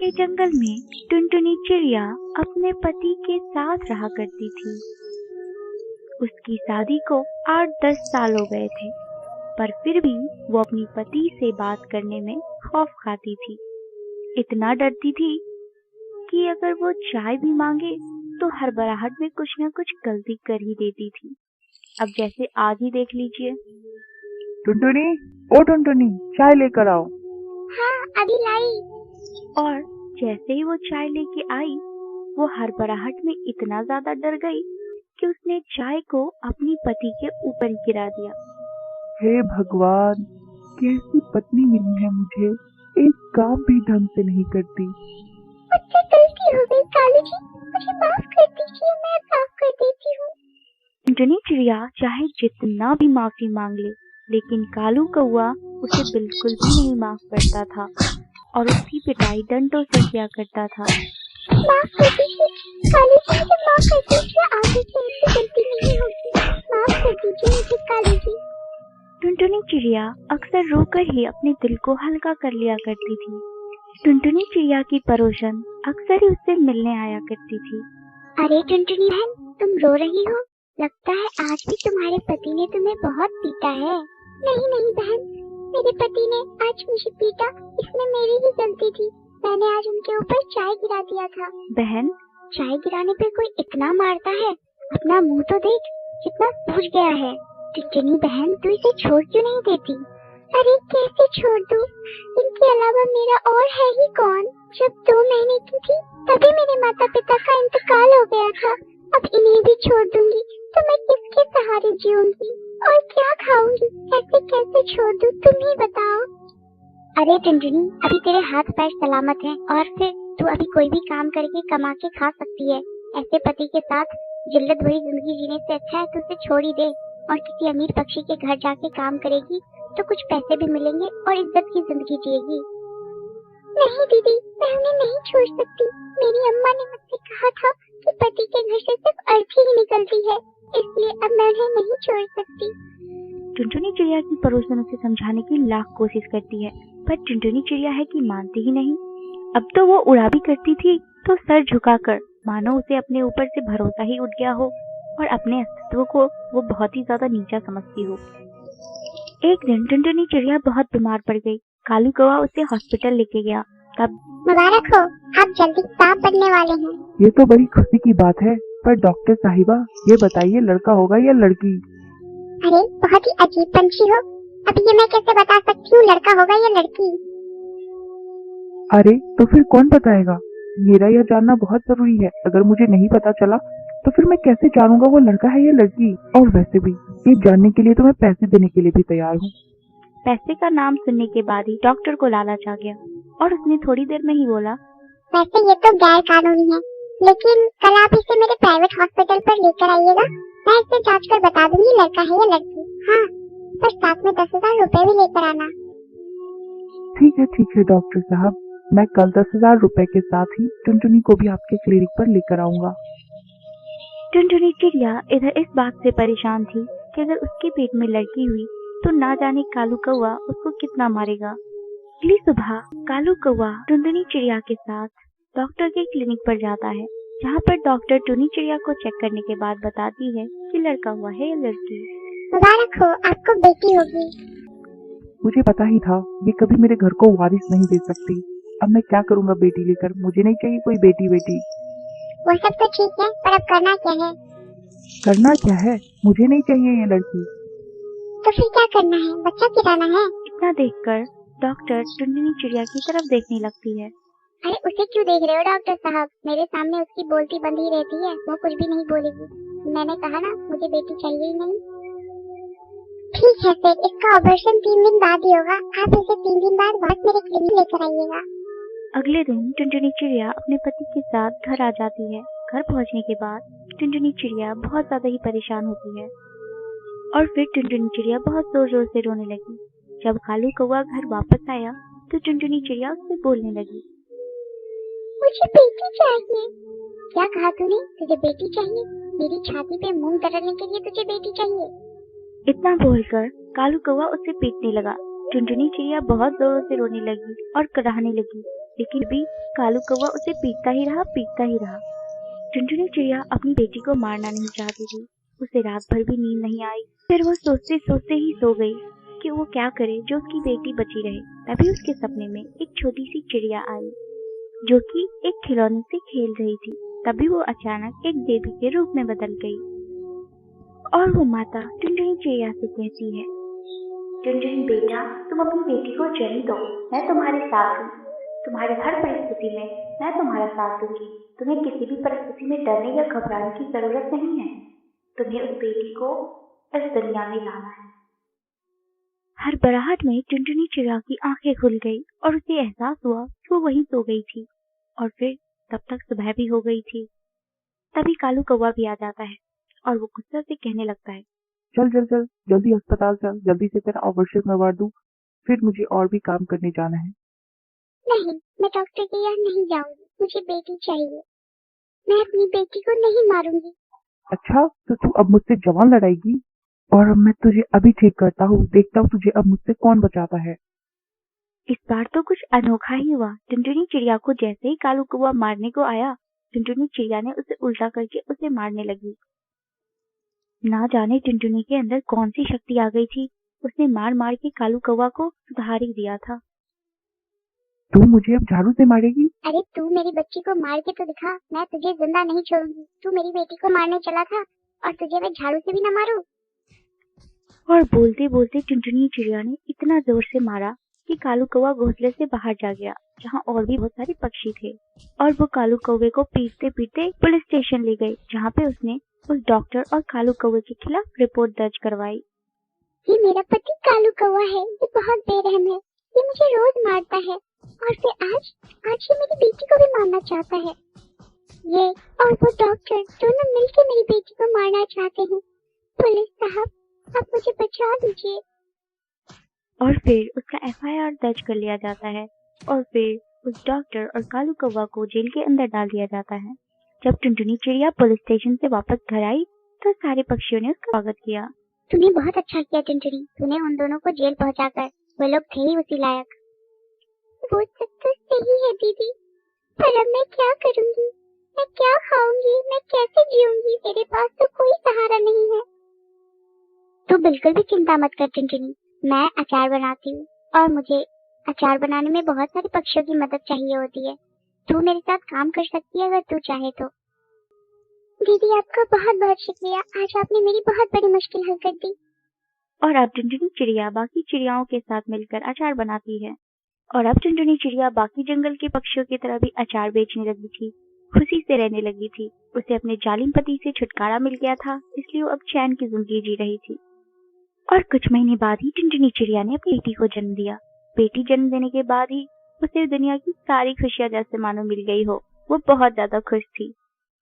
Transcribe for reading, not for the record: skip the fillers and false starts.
के जंगल में टुनटुनी चिड़िया अपने पति के साथ रहा करती थी। उसकी शादी को 8-10 साल हो गए थे, पर फिर भी वो अपनी पति से बात करने में खौफ खाती थी। इतना डरती थी कि अगर वो चाय भी मांगे तो हड़बड़ाहट में कुछ न कुछ गलती कर ही देती थी। अब जैसे आज ही देख लीजिए। टुनटुनी, ओ टुनटुनी, चाय लेकर आओ। हाँ, अभी लाई। और जैसे ही वो चाय लेके आई, वो हड़बड़ाहट में इतना ज्यादा डर गई कि उसने चाय को अपनी पति के ऊपर ही गिरा दिया। हे भगवान, कैसी पत्नी मिली है मुझे, एक काम भी ढंग से नहीं करती। मुझसे गलती हो गई कालू जी, मुझे माफ कर दीजिए, मैं माफ कर देती हूँ। टुनटुनी चिड़िया चाहे जितना भी माफी मांग ले, लेकिन कालू कौआ उसे बिल्कुल भी नहीं माफ करता था और उसकी पिटाई डंडों से किया करता था। माफ कर दीजिए कालू जी, मुझे माफ कर दीजिए, आगे से ऐसी गलती नहीं होगी। माफ कर दीजिए मुझे कालू जी। टुनटुनी चिड़िया अक्सर रोकर ही अपने दिल को हल्का कर लिया करती थी। टुनटुनी चिड़िया की पड़ोसन अक्सर ही उससे मिलने आया करती थी। अरे टुनटुनी बहन, तुम रो रही हो? लगता है आज भी तुम्हारे पति ने तुम्हें बहुत पीटा है। नहीं नहीं बहन, मेरे पति ने आज मुझे पीटा, इसमें मेरी ही गलती थी। मैंने आज उनके ऊपर चाय गिरा दिया था। बहन, चाय गिराने पे कोई इतना मारता है? अपना मुंह तो देख, कितना सूज गया है। टुनटुनी बहन, तू इसे छोड़ क्यों नहीं देती? अरे कैसे छोड़ दूं? इनके अलावा मेरा और है ही कौन? जब 2 महीने की थी तभी मेरे माता पिता का इंतकाल हो गया था। अब इन्हें भी छोड़ दूंगी तो मैं किसके सहारे जीऊंगी और क्या खाऊंगी? ऐसे कैसे छोड़ दूं, तुम ही बताओ। अरे टुनटुनी, अभी तेरे हाथ पैर सलामत हैं और फिर तू अभी कोई भी काम करके कमा के खा सकती है। ऐसे पति के साथ जिल्लत भरी जिंदगी जीने से अच्छा है तू उसे छोड़ ही दे और किसी अमीर पक्षी के घर जाके काम करेगी तो कुछ पैसे भी मिलेंगे और इज्जत की जिंदगी जिएगी। नहीं दीदी, मैं उन्हें नहीं छोड़ सकती। मेरी अम्मा ने मुझसे कहा था कि पति के घर से सिर्फ अर्थी ही निकलती है, इसलिए अब मैं उन्हें नहीं छोड़ सकती। टुनटुनी चिड़िया की पड़ोसन उसे समझाने की लाख कोशिश करती है, पर टुनटुनी चिड़िया है कि मानती ही नहीं। अब तो वो उड़ा भी करती थी तो सर झुकाकर, मानो उसे अपने ऊपर से भरोसा ही उठ गया हो और अपने अस्तित्व को वो बहुत ही ज्यादा नीचा समझती हो। एक दिन टुनटुनी चिड़िया बहुत बीमार पड़ गई। कालू कौवा उसे हॉस्पिटल लेके गया। तब मुबारक हो, आप जल्दी सांप बनने वाले हैं। ये तो बड़ी खुशी की बात है, पर डॉक्टर साहिबा, ये बताइए लड़का होगा या लड़की? अरे बहुत ही अजीब पंछी हो, अब ये मैं कैसे बता सकती हूँ लड़का होगा या लड़की? अरे तो फिर कौन बताएगा? मेरा यह जानना बहुत जरूरी है। अगर मुझे नहीं पता चला तो फिर मैं कैसे जानूंगा वो लड़का है या लड़की? और वैसे भी ये जानने के लिए तो मैं पैसे देने के लिए भी तैयार हूँ। पैसे का नाम सुनने के बाद ही डॉक्टर को लालच आ गया और उसने थोड़ी देर में ही बोला, वैसे ये तो गैर कानूनी है, लेकिन कल आप इसे मेरे प्राइवेट हॉस्पिटल पर लेकर आइएगा। मैं इसे जांच कर बता दूंगी लड़का है या लड़की। हाँ, पर साथ में 10,000 रुपए भी लेकर आना। ठीक है डॉक्टर साहब, मैं कल 10,000 रुपए के साथ ही टुनटुनी को भी आपके क्लिनिक पर लेकर आऊंगा। टुनटुनी चिड़िया इधर इस बात से परेशान थी कि अगर उसके पेट में लड़की हुई तो ना जाने कालू कौवा उसको कितना मारेगा। अगली सुबह कालू कौवा टुनटुनी चिड़िया के साथ डॉक्टर के क्लिनिक पर जाता है, जहाँ पर डॉक्टर टुनी चिड़िया को चेक करने के बाद बताती है कि लड़का हुआ है या लड़की। मुबारक हो, आपको बेटी होगी। मुझे पता ही था ये कभी मेरे घर को वारिस नहीं दे सकती। अब मैं क्या करूँगा बेटी लेकर? मुझे नहीं चाहिए कोई बेटी। वो सब तो ठीक है, पर अब करना क्या है? करना क्या है? मुझे नहीं चाहिए ये लड़की। तो फिर क्या करना है? बच्चा गिराना है? इतना देखकर डॉक्टर टुनटुनी चिड़िया की तरफ देखने लगती है। अरे उसे क्यों देख रहे हो डॉक्टर साहब? मेरे सामने उसकी बोलती बंद ही रहती है, वो कुछ भी नहीं बोलेगी। मैंने कहा ना, मुझे बेटी चाहिए ही नहीं। ठीक है फिर, इसका ऑपरेशन 3 दिन बाद ही होगा। आप इसे 3 दिन बाद वापस मेरे क्लिनिक लेकर आइएगा। अगले दिन टुनटुनी चिड़िया अपने पति के साथ घर आ जाती है। घर पहुंचने के बाद टुनटुनी चिड़िया बहुत ज्यादा ही परेशान होती है और फिर टुनटुनी चिड़िया बहुत जोर जोर से रोने लगी। जब कालू कौवा घर वापस आया तो टुनटुनी चिड़िया उससे बोलने लगी, मुझे बेटी चाहिए। क्या कहा तूने? तुझे बेटी चाहिए? मेरी छाती पे मूंग दरड़ने के लिए तुझे बेटी चाहिए? इतना बोलकर कालू कौवा उसे पीटने लगा। टुनटुनी चिड़िया बहुत जोरों से रोने लगी और कराहने लगी, लेकिन भी कालू कौवा उसे पीटता ही रहा। टुनटुनी चिड़िया अपनी बेटी को मारना नहीं चाहती थी। उसे रात भर भी नींद नहीं आई। फिर वो सोचते सोचते ही सो गई कि वो क्या करे जो उसकी बेटी बची रहे। तभी उसके सपने में एक छोटी सी चिड़िया आई जो कि एक खिलौने से खेल रही थी। तभी वो अचानक एक देवी के रूप में बदल गई और वो माता टुनटुनी चिड़िया से कहती है, टुनटुनी बेटा, तुम अपनी बेटी को जन्म दो, मैं तुम्हारे साथ हूँ। तुम्हारी हर परिस्थिति में मैं तुम्हारा साथ दूंगी। तुम्हें किसी भी परिस्थिति में डरने या घबराने की जरूरत नहीं है। तुम्हें उस बेटी को इस दुनिया में लाना है। हर बराहट में टुनटुनी चिड़िया की आंखें खुल गई और उसे एहसास हुआ कि वो वहीं सो गई थी और फिर तब तक सुबह भी हो गई थी। तभी कालू कौवा भी आ जाता है और वो गुस्से से कहने लगता है, चल चल चल, जल्दी अस्पताल चल, जल्दी से तेरा ऑपरेशन करवा दूं, फिर मुझे और भी काम करने जाना है। नहीं, मैं डॉक्टर के यहाँ नहीं जाऊंगी। मुझे बेटी चाहिए। मैं अपनी बेटी को नहीं मारूंगी। अच्छा, तो तू अब मुझसे जवान लड़ाएगी और अब मैं तुझे अभी ठीक करता हूँ। देखता हूँ तुझे अब मुझसे कौन बचाता है। इस बार तो कुछ अनोखा ही हुआ। टुनटुनी चिड़िया को जैसे ही कालू कौवा मारने को आया, टुनटुनी चिड़िया ने उसे उल्टा करके उसे मारने लगी। ना जाने टुनटुनी के अंदर कौन सी शक्ति आ गई थी। उसने मार मार के कालू कौवा को सुधार ही दिया था। तू मुझे अब झाड़ू से मारेगी? अरे तू मेरी बच्ची को मार के तो दिखा। मैं तुझे जिंदा नहीं छोड़ूंगी। तू मेरी बेटी को मारने चला था और तुझे मैं झाड़ू से भी न मारूं। और बोलते बोलते टुनटुनी चिड़िया ने इतना जोर से मारा कि कालू कौवा घोंसले से बाहर जा गया, जहाँ और भी बहुत सारे पक्षी थे। और वो कालू कौवे को पीटते पीटते पुलिस स्टेशन ले गई, जहाँ पे उसने उस डॉक्टर और कालू कौवे के खिलाफ रिपोर्ट दर्ज करवाई। ये मेरा पति कालू कौवा है। ये बहुत बेरहम है। ये मुझे रोज मारता है और फिर आज ये मेरी बेटी को भी मारना चाहता है। ये और वो डॉक्टर दोनों मिलकर मेरी बेटी को मारना चाहते हैं। पुलिस साहब, आप मुझे बचा दीजिए। और फिर उसका FIR दर्ज कर लिया जाता है और फिर उस डॉक्टर और कालू कौवा को जेल के अंदर डाल दिया जाता है। जब टुनटुनी चिड़िया पुलिस स्टेशन से वापस घर आई तो सारे पक्षियों ने उसका स्वागत किया। तूने बहुत अच्छा किया टुनटुनी। तूने उन दोनों को जेल पहुंचाकर, वो लोग थे ही उसी लायक। वो सब तो सही है दीदी, पर अब मैं क्या करूंगी? मैं क्या खाऊंगी? मैं कैसे जीऊंगी? मेरे पास तो कोई सहारा नहीं है। तू बिल्कुल भी चिंता मत कर टुनटुनी। मैं अचार बनाती हूँ और मुझे अचार बनाने में बहुत सारे पक्षियों की मदद चाहिए होती है। तू मेरे साथ काम कर सकती है अगर तू चाहे तो। दीदी आपका बहुत बहुत शुक्रिया। आज आपने मेरी बहुत बड़ी मुश्किल हल कर दी। और अब टुनटुनी चिड़िया बाकी चिड़ियाओं के साथ मिलकर अचार बनाती है। और अब टुनटुनी चिड़िया बाकी जंगल के पक्षियों की तरह भी अचार बेचने लगी थी, खुशी से रहने लगी थी। उसे अपने जालिम पति से छुटकारा मिल गया था, इसलिए वो अब चैन की जिंदगी जी रही थी। और कुछ महीने बाद ही टुनटुनी चिड़िया ने अपनी बेटी को जन्म दिया। बेटी जन्म देने के बाद ही उसे दुनिया की सारी खुशियां जैसे मानो मिल गई हो। वो बहुत ज्यादा खुश थी।